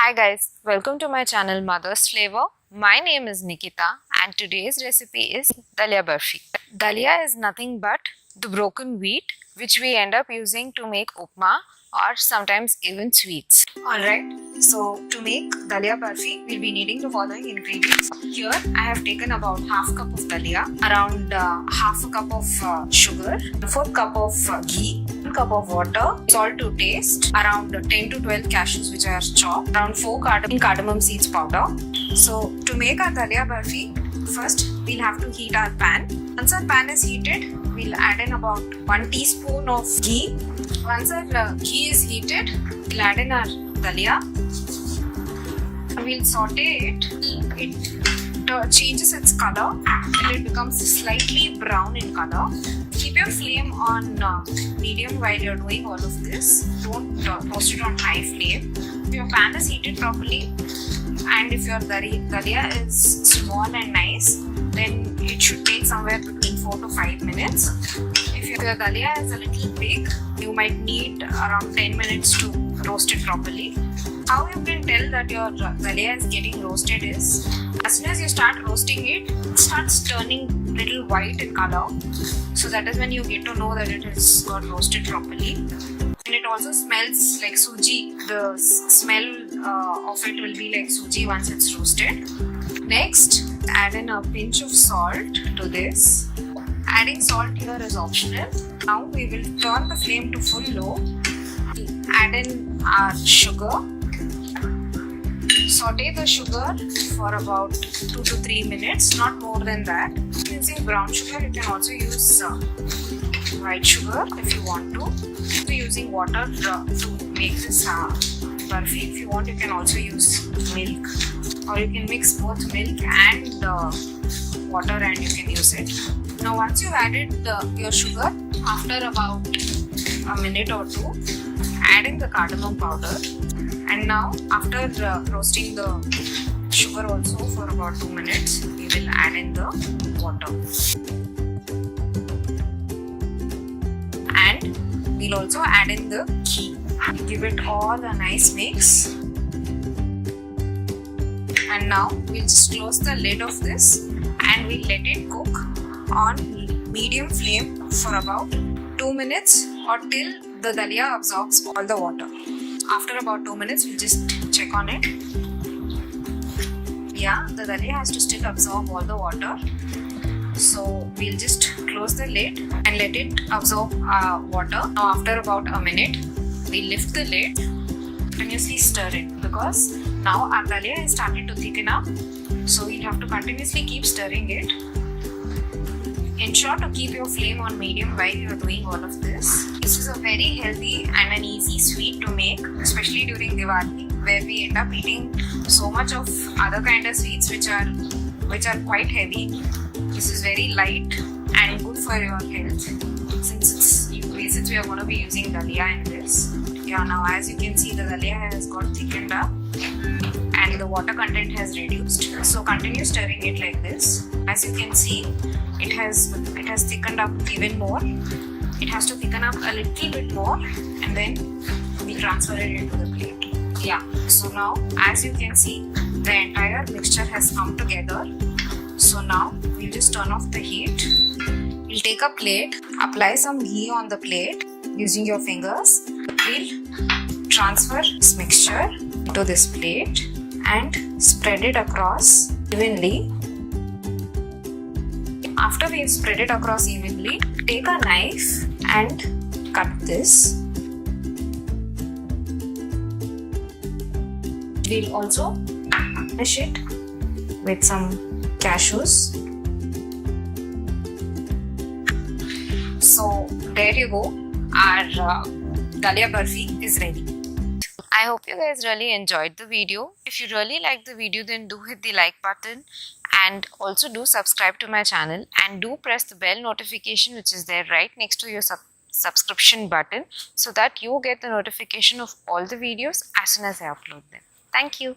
Hi guys, welcome to my channel Mother's Flavor. My name is Nikita and today's recipe is Dalia Burfi. Dalia is nothing but the broken wheat which we end up using to make upma or sometimes even sweets. Alright, so to make Dalia Burfi, we'll be needing the following ingredients. Here I have taken about half cup of Dalia, around half a cup of sugar, 4th cup of ghee, 1 cup of water, salt to taste, around 10 to 12 cashews which are chopped, around 4 cardamom seeds powder. So to make our Dalia Burfi, first we'll have to heat our pan. Once our pan is heated, we'll add in about 1 teaspoon of ghee. Once our ghee is heated, we'll add in our Dalia. We'll saute it. It changes its color till it becomes slightly brown in color. Keep your flame on medium while you're doing all of this. Don't roast it on high flame. If your pan is heated properly and if your Dalia is small and nice, then it should take somewhere between 4 to 5 minutes. If your Dalia is a little big, you might need around 10 minutes to roast it properly. How you can tell that your Dalia is getting roasted is, as soon as you start roasting it, it starts turning little white in color. So that is when you get to know that it has got roasted properly. And it also smells like suji. The smell of it will be like suji once it's roasted. Next, add in a pinch of salt to this. Adding salt here is optional. Now we will turn the flame to full low. Add in our sugar. Saute the sugar for about 2 to 3 minutes, not more than that. Using brown sugar, you can also use white sugar if you want to. So using water to make this burfi. If you want, you can also use milk, or you can mix both milk and water and you can use it. Now once you've added your sugar, after about a minute or two, add in the cardamom powder. And now after roasting the sugar also for about 2 minutes, we will add in the water. And we'll also add in the ghee. Give it all a nice mix. And now we'll just close the lid of this and we'll let it cook on medium flame for about 2 minutes or till the Dalia absorbs all the water. After about 2 minutes, we'll just check on it. Yeah, the Dalia has to still absorb all the water. So we'll just close the lid and let it absorb water. Now after about a minute, we lift the lid, continuously stir it because now our Dalia has started to thicken up. So we'll have to continuously keep stirring it. Ensure to keep your flame on medium while you're doing all of this. This is a very healthy and an easy sweet to make, especially during Diwali, where we end up eating so much of other kind of sweets which are quite heavy. This is very light and good for your health since we are going to be using Dalia in this. Yeah, now as you can see, the Dalia has got thickened up and the water content has reduced. So continue stirring it like this. As you can see, it has thickened up even more. It has to thicken up a little bit more and then we transfer it into the plate. Yeah, so now as you can see, the entire mixture has come together. So now we'll just turn off the heat. We'll take a plate, apply some ghee on the plate using your fingers. We'll transfer this mixture to this plate and spread it across evenly. After we've spread it across evenly, take a knife and cut this. We'll also garnish it with some cashews. So there you go, our Dalia Burfi is ready. I hope you guys really enjoyed the video. If you really liked the video, then do hit the like button and also do subscribe to my channel and do press the bell notification which is there right next to your subscription button so that you get the notification of all the videos as soon as I upload them. Thank you.